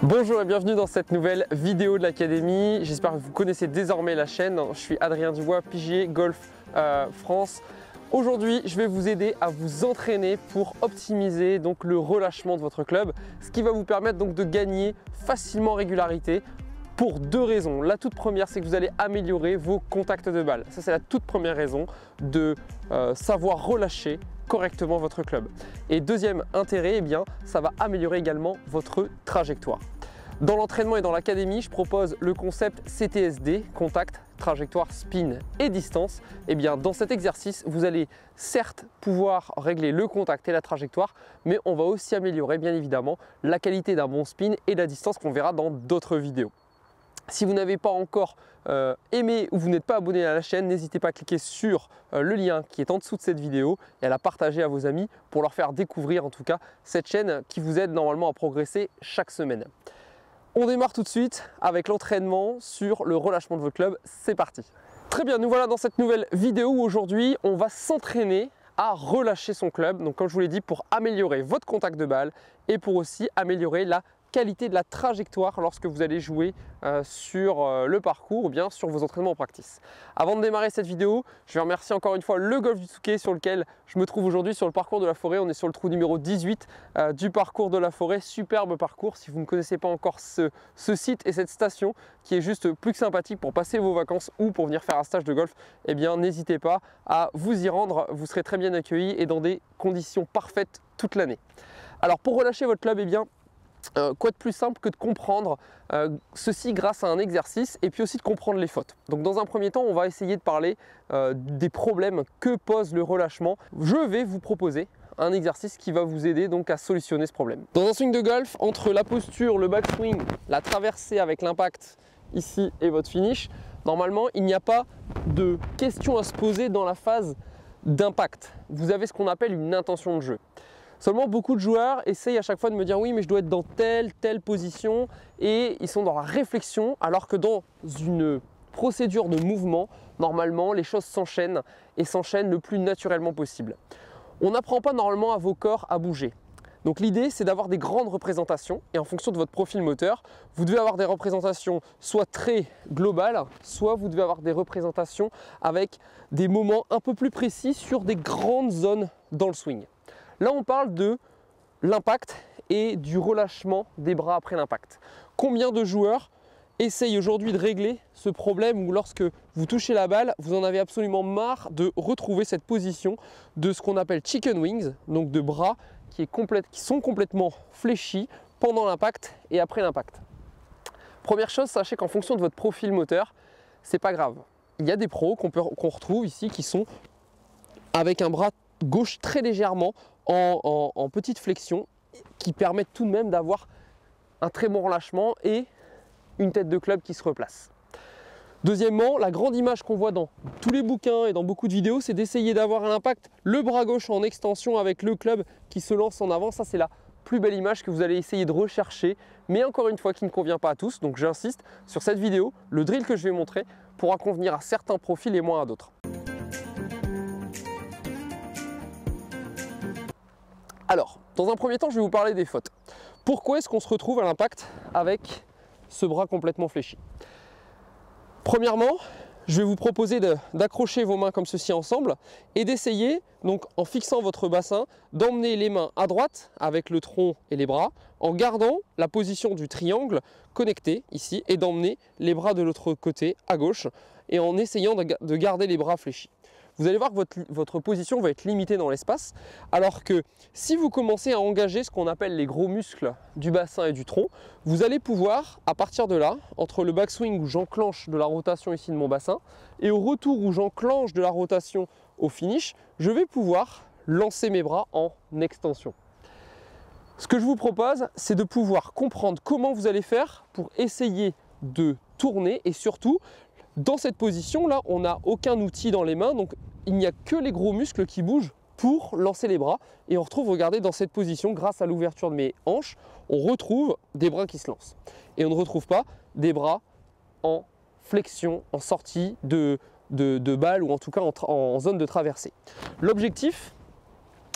Bonjour et bienvenue dans cette nouvelle vidéo de l'Académie. J'espère que vous connaissez désormais la chaîne. Je suis Adrien Dubois, PGA Golf France. Aujourd'hui, je vais vous aider à vous entraîner pour optimiser donc le relâchement de votre club, ce qui va vous permettre donc de gagner facilement en régularité pour deux raisons. La toute première, c'est que vous allez améliorer vos contacts de balle. Ça, c'est la toute première raison de savoir relâcher correctement votre club. Et deuxième intérêt, eh bien, ça va améliorer également votre trajectoire. Dans l'entraînement et dans l'académie, je propose le concept CTSD, contact, trajectoire, spin et distance. Eh bien, dans cet exercice, vous allez certes pouvoir régler le contact et la trajectoire, mais on va aussi améliorer bien évidemment la qualité d'un bon spin et la distance qu'on verra dans d'autres vidéos. Si vous n'avez pas encore aimé ou vous n'êtes pas abonné à la chaîne, n'hésitez pas à cliquer sur le lien qui est en dessous de cette vidéo et à la partager à vos amis pour leur faire découvrir en tout cas cette chaîne qui vous aide normalement à progresser chaque semaine. On démarre tout de suite avec l'entraînement sur le relâchement de votre club. C'est parti. Très bien, nous voilà dans cette nouvelle vidéo où aujourd'hui on va s'entraîner à relâcher son club. Donc comme je vous l'ai dit, pour améliorer votre contact de balle et pour aussi améliorer la qualité de la trajectoire lorsque vous allez jouer sur le parcours ou bien sur vos entraînements en practice. Avant de démarrer cette vidéo, je vais remercier encore une fois le Golf du Touquet sur lequel je me trouve aujourd'hui sur le parcours de la forêt. On est sur le trou numéro 18 du parcours de la forêt. Superbe parcours. Si vous ne connaissez pas encore ce site et cette station qui est juste plus que sympathique pour passer vos vacances ou pour venir faire un stage de golf, eh bien n'hésitez pas à vous y rendre. Vous serez très bien accueillis et dans des conditions parfaites toute l'année. Alors pour relâcher votre club, eh bien quoi de plus simple que de comprendre ceci grâce à un exercice et puis aussi de comprendre les fautes. Donc dans un premier temps, on va essayer de parler des problèmes que pose le relâchement. Je vais vous proposer un exercice qui va vous aider donc à solutionner ce problème. Dans un swing de golf, entre la posture, le backswing, la traversée avec l'impact ici et votre finish, normalement il n'y a pas de questions à se poser dans la phase d'impact. Vous avez ce qu'on appelle une intention de jeu. Seulement, beaucoup de joueurs essayent à chaque fois de me dire oui, mais je dois être dans telle position et ils sont dans la réflexion alors que dans une procédure de mouvement, normalement, les choses s'enchaînent et s'enchaînent le plus naturellement possible. On n'apprend pas normalement à vos corps à bouger. Donc l'idée, c'est d'avoir des grandes représentations et en fonction de votre profil moteur, vous devez avoir des représentations soit très globales, soit vous devez avoir des représentations avec des moments un peu plus précis sur des grandes zones dans le swing. Là, on parle de l'impact et du relâchement des bras après l'impact. Combien de joueurs essayent aujourd'hui de régler ce problème où lorsque vous touchez la balle, vous en avez absolument marre de retrouver cette position de ce qu'on appelle chicken wings, donc de bras qui sont complètement fléchis pendant l'impact et après l'impact. Première chose, sachez qu'en fonction de votre profil moteur, c'est pas grave. Il y a des pros qu'on retrouve ici qui sont avec un bras gauche très légèrement en petite flexion qui permettent tout de même d'avoir un très bon relâchement et une tête de club qui se replace. Deuxièmement, la grande image qu'on voit dans tous les bouquins et dans beaucoup de vidéos, c'est d'essayer d'avoir à l'impact le bras gauche en extension avec le club qui se lance en avant. Ça, c'est la plus belle image que vous allez essayer de rechercher, mais encore une fois qui ne convient pas à tous. Donc j'insiste, sur cette vidéo, le drill que je vais montrer pourra convenir à certains profils et moins à d'autres. Alors, dans un premier temps, je vais vous parler des fautes. Pourquoi est-ce qu'on se retrouve à l'impact avec ce bras complètement fléchi? Premièrement, je vais vous proposer d'accrocher vos mains comme ceci ensemble et d'essayer, donc en fixant votre bassin, d'emmener les mains à droite avec le tronc et les bras, en gardant la position du triangle connecté ici et d'emmener les bras de l'autre côté à gauche et en essayant de garder les bras fléchis. Vous allez voir que votre position va être limitée dans l'espace, alors que si vous commencez à engager ce qu'on appelle les gros muscles du bassin et du tronc, vous allez pouvoir, à partir de là, entre le backswing où j'enclenche de la rotation ici de mon bassin et au retour où j'enclenche de la rotation au finish, je vais pouvoir lancer mes bras en extension. Ce que je vous propose, c'est de pouvoir comprendre comment vous allez faire pour essayer de tourner et surtout, dans cette position-là, on n'a aucun outil dans les mains, donc il n'y a que les gros muscles qui bougent pour lancer les bras. Et on retrouve, regardez, dans cette position, grâce à l'ouverture de mes hanches, on retrouve des bras qui se lancent. Et on ne retrouve pas des bras en flexion, en sortie de balle ou en tout cas en zone de traversée. L'objectif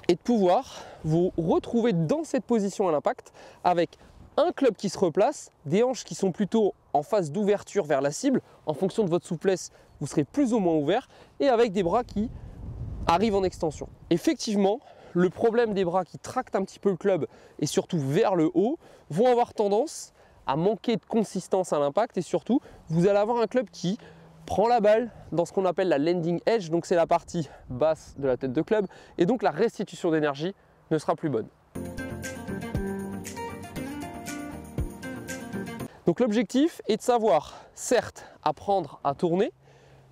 est de pouvoir vous retrouver dans cette position à l'impact avec un club qui se replace, des hanches qui sont plutôt en phase d'ouverture vers la cible. En fonction de votre souplesse, vous serez plus ou moins ouvert et avec des bras qui arrivent en extension. Effectivement, le problème des bras qui tractent un petit peu le club et surtout vers le haut vont avoir tendance à manquer de consistance à l'impact et surtout, vous allez avoir un club qui prend la balle dans ce qu'on appelle la landing edge, donc c'est la partie basse de la tête de club et donc la restitution d'énergie ne sera plus bonne. Donc l'objectif est de savoir, certes, apprendre à tourner,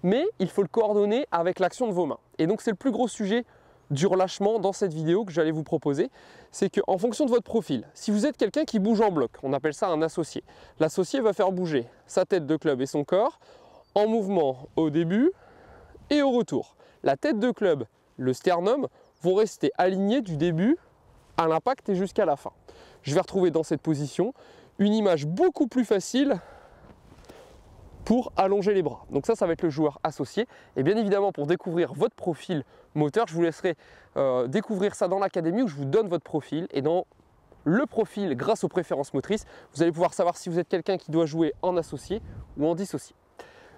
mais il faut le coordonner avec l'action de vos mains. Et donc c'est le plus gros sujet du relâchement dans cette vidéo que j'allais vous proposer, c'est qu'en fonction de votre profil, si vous êtes quelqu'un qui bouge en bloc, on appelle ça un associé. L'associé va faire bouger sa tête de club et son corps en mouvement au début et au retour. La tête de club, le sternum, vont rester alignés du début à l'impact et jusqu'à la fin. Je vais retrouver dans cette position une image beaucoup plus facile pour allonger les bras. Donc ça va être le joueur associé. Et bien évidemment, pour découvrir votre profil moteur, je vous laisserai découvrir ça dans l'académie où je vous donne votre profil. Et dans le profil, grâce aux préférences motrices, vous allez pouvoir savoir si vous êtes quelqu'un qui doit jouer en associé ou en dissocié.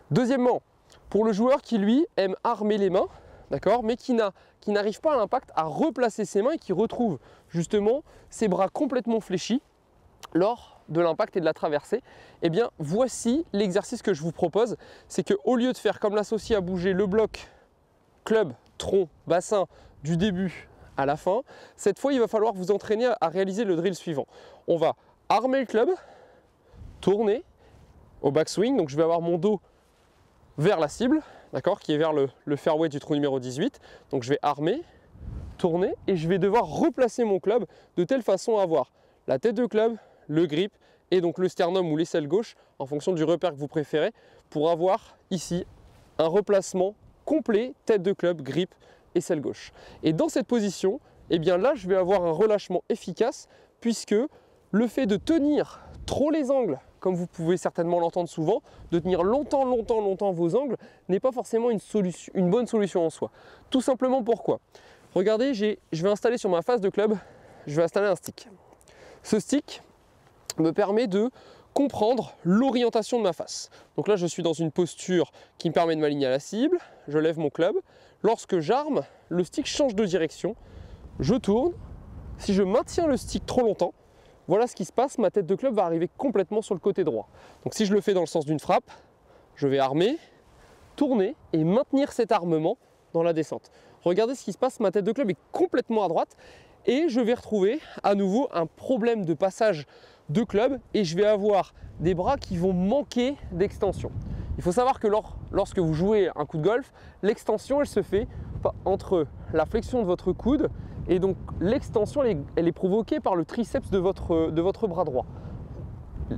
Deuxièmement, pour le joueur qui lui aime armer les mains, d'accord, mais qui n'arrive pas à l'impact à replacer ses mains et qui retrouve justement ses bras complètement fléchis lors de l'impact et de la traversée, eh bien voici l'exercice que je vous propose. C'est qu'au lieu de faire comme l'associé à bouger le bloc club, tronc, bassin du début à la fin, cette fois il va falloir vous entraîner à réaliser le drill suivant. On va armer le club, tourner au backswing, donc je vais avoir mon dos vers la cible, d'accord, qui est vers le fairway du trou numéro 18. Donc je vais armer, tourner et je vais devoir replacer mon club de telle façon à avoir la tête de club, le grip et donc le sternum ou l'aisselle gauche en fonction du repère que vous préférez pour avoir ici un replacement complet, tête de club, grip, aisselle gauche. Et dans cette position, eh bien là je vais avoir un relâchement efficace puisque le fait de tenir trop les angles, comme vous pouvez certainement l'entendre souvent, de tenir longtemps vos angles n'est pas forcément une bonne solution en soi. Tout simplement pourquoi? Regardez, je vais installer sur ma face de club, je vais installer un stick. Ce stick me permet de comprendre l'orientation de ma face. Donc là, je suis dans une posture qui me permet de m'aligner à la cible. Je lève mon club. Lorsque j'arme, le stick change de direction. Je tourne. Si je maintiens le stick trop longtemps, voilà ce qui se passe. Ma tête de club va arriver complètement sur le côté droit. Donc si je le fais dans le sens d'une frappe, je vais armer, tourner et maintenir cet armement dans la descente. Regardez ce qui se passe. Ma tête de club est complètement à droite. Et je vais retrouver à nouveau un problème de passage de club et je vais avoir des bras qui vont manquer d'extension. Il faut savoir que lorsque vous jouez un coup de golf, l'extension elle se fait entre la flexion de votre coude et donc l'extension elle est provoquée par le triceps de votre bras droit.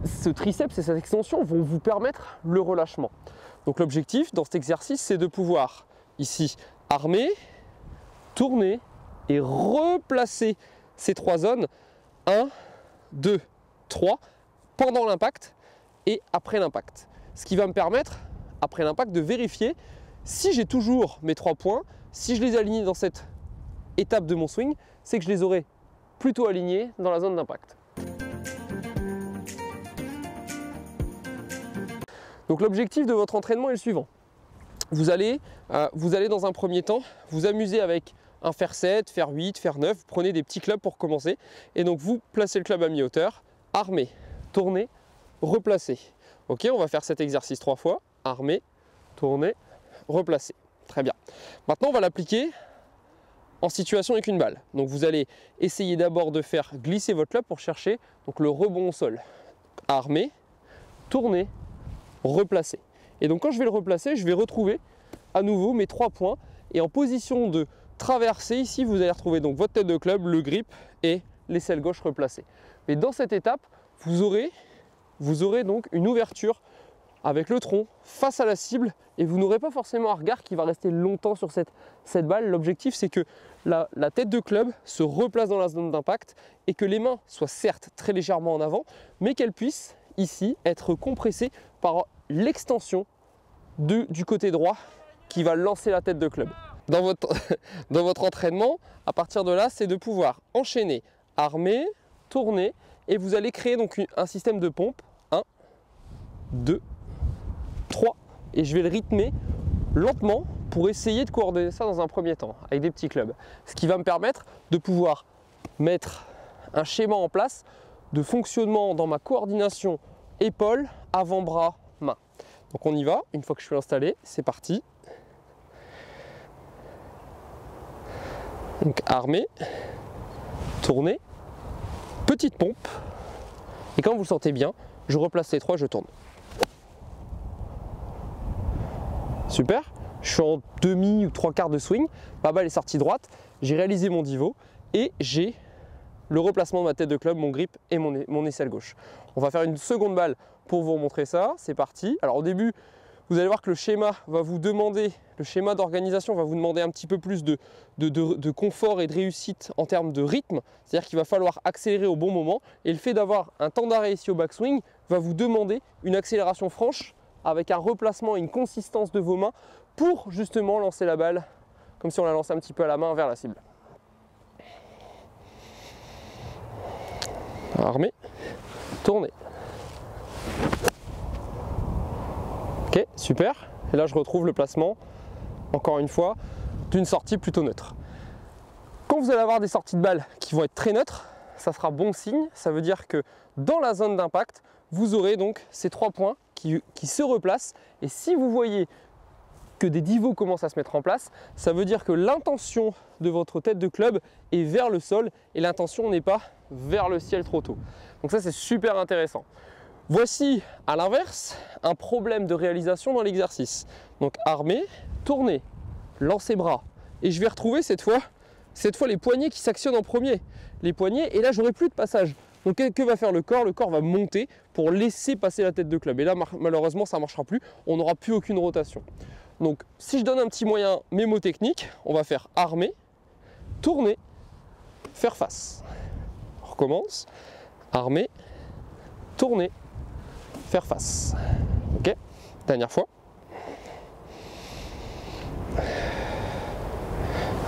Ce triceps et cette extension vont vous permettre le relâchement. Donc l'objectif dans cet exercice c'est de pouvoir ici armer, tourner et replacer ces trois zones 1, 2, 3 pendant l'impact et après l'impact. Ce qui va me permettre, après l'impact, de vérifier si j'ai toujours mes 3 points, si je les aligne dans cette étape de mon swing, c'est que je les aurai plutôt alignés dans la zone d'impact. Donc l'objectif de votre entraînement est le suivant. Vous allez dans un premier temps vous amuser avec un fer 7, fer 8, fer 9, vous prenez des petits clubs pour commencer et donc vous placez le club à mi-hauteur, armer, tourner, replacer. Ok, on va faire cet exercice 3 fois, armer, tourner, replacer. Très bien. Maintenant on va l'appliquer en situation avec une balle. Donc vous allez essayer d'abord de faire glisser votre club pour chercher donc, le rebond au sol. Armer, tourner, replacer. Et donc quand je vais le replacer, je vais retrouver à nouveau mes 3 points et en position de traversée, ici vous allez retrouver donc votre tête de club, le grip et l'aisselle gauche replacée. Mais dans cette étape, vous aurez donc une ouverture avec le tronc face à la cible et vous n'aurez pas forcément un regard qui va rester longtemps sur cette balle. L'objectif c'est que la tête de club se replace dans la zone d'impact et que les mains soient certes très légèrement en avant, mais qu'elles puissent ici être compressées par l'extension du côté droit qui va lancer la tête de club. Dans votre entraînement, à partir de là, c'est de pouvoir enchaîner, armer, tournez et vous allez créer donc un système de pompe. 1, 2, 3 et je vais le rythmer lentement pour essayer de coordonner ça dans un premier temps avec des petits clubs. Ce qui va me permettre de pouvoir mettre un schéma en place de fonctionnement dans ma coordination épaule, avant-bras, main. Donc on y va, une fois que je suis installé, c'est parti. Donc armé, tourner, petite pompe, et quand vous le sentez bien, je replace les 3, je tourne. Super, je suis en demi ou 3/4 de swing, ma balle est sortie droite, j'ai réalisé mon divot et j'ai le replacement de ma tête de club, mon grip et mon aisselle gauche. On va faire une seconde balle pour vous remontrer ça, c'est parti. Alors au début, vous allez voir que le schéma va vous demander, le schéma d'organisation va vous demander un petit peu plus de confort et de réussite en termes de rythme. C'est-à-dire qu'il va falloir accélérer au bon moment. Et le fait d'avoir un temps d'arrêt ici au backswing va vous demander une accélération franche avec un replacement et une consistance de vos mains pour justement lancer la balle comme si on la lançait un petit peu à la main vers la cible. Armé, tournez. Ok, super. Et là, je retrouve le placement, encore une fois, d'une sortie plutôt neutre. Quand vous allez avoir des sorties de balles qui vont être très neutres, ça sera bon signe. Ça veut dire que dans la zone d'impact, vous aurez donc ces 3 points qui se replacent. Et si vous voyez que des divots commencent à se mettre en place, ça veut dire que l'intention de votre tête de club est vers le sol et l'intention n'est pas vers le ciel trop tôt. Donc ça, c'est super intéressant. Voici à l'inverse un problème de réalisation dans l'exercice. Donc armé, tourner, lancer bras. Et je vais retrouver cette fois les poignets qui s'actionnent en premier. Les poignets, et là j'aurai plus de passage. Donc que va faire le corps? Le corps va monter pour laisser passer la tête de club. Et là malheureusement ça ne marchera plus, on n'aura plus aucune rotation. Donc si je donne un petit moyen mémotechnique, on va faire armé, tourner, faire face. On recommence, armé, tourner, faire face. Ok, dernière fois.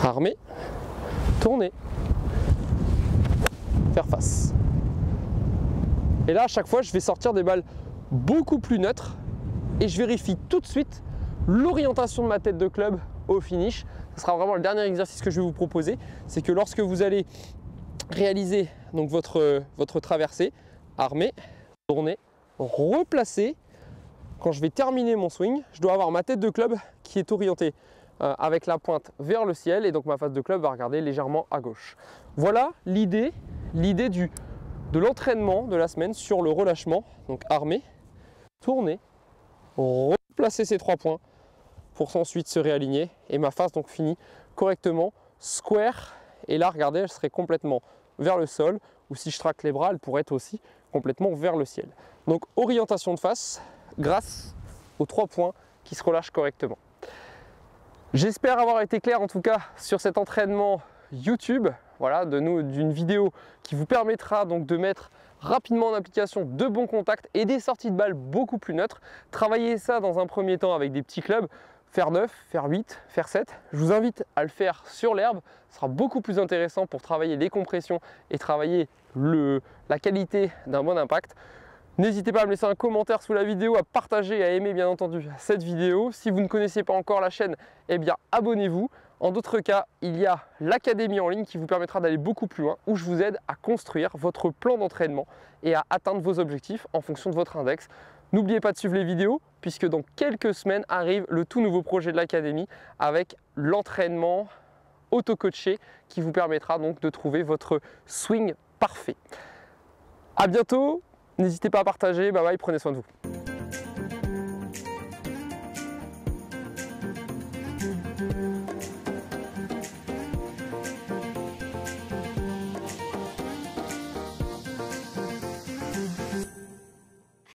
Armé, tourner, faire face. Et là, à chaque fois, je vais sortir des balles beaucoup plus neutres et je vérifie tout de suite l'orientation de ma tête de club au finish. Ce sera vraiment le dernier exercice que je vais vous proposer. C'est que lorsque vous allez réaliser donc votre traversée, armé, tourner, replacer, quand je vais terminer mon swing, je dois avoir ma tête de club qui est orientée avec la pointe vers le ciel et donc ma face de club va regarder légèrement à gauche. Voilà l'idée de l'entraînement de la semaine sur le relâchement. Donc armé, tourner, replacer ces 3 points pour ensuite se réaligner et ma face donc finit correctement, square, et là regardez, elle serait complètement vers le sol, ou si je traque les bras, elle pourrait être aussi complètement vers le ciel. Donc orientation de face grâce aux 3 points qui se relâchent correctement. J'espère avoir été clair en tout cas sur cet entraînement YouTube, voilà, d'une vidéo qui vous permettra donc de mettre rapidement en application de bons contacts et des sorties de balles beaucoup plus neutres. Travaillez ça dans un premier temps avec des petits clubs, faire 9, faire 8, faire 7. Je vous invite à le faire sur l'herbe, ce sera beaucoup plus intéressant pour travailler les compressions et travailler la qualité d'un bon impact. N'hésitez pas à me laisser un commentaire sous la vidéo, à partager et à aimer bien entendu cette vidéo. Si vous ne connaissez pas encore la chaîne, eh bien abonnez-vous. En d'autres cas, il y a l'académie en ligne qui vous permettra d'aller beaucoup plus loin, où je vous aide à construire votre plan d'entraînement et à atteindre vos objectifs en fonction de votre index. N'oubliez pas de suivre les vidéos, puisque dans quelques semaines arrive le tout nouveau projet de l'académie avec l'entraînement auto-coaché qui vous permettra donc de trouver votre swing parfait. À bientôt! N'hésitez pas à partager, bye bye, prenez soin de vous.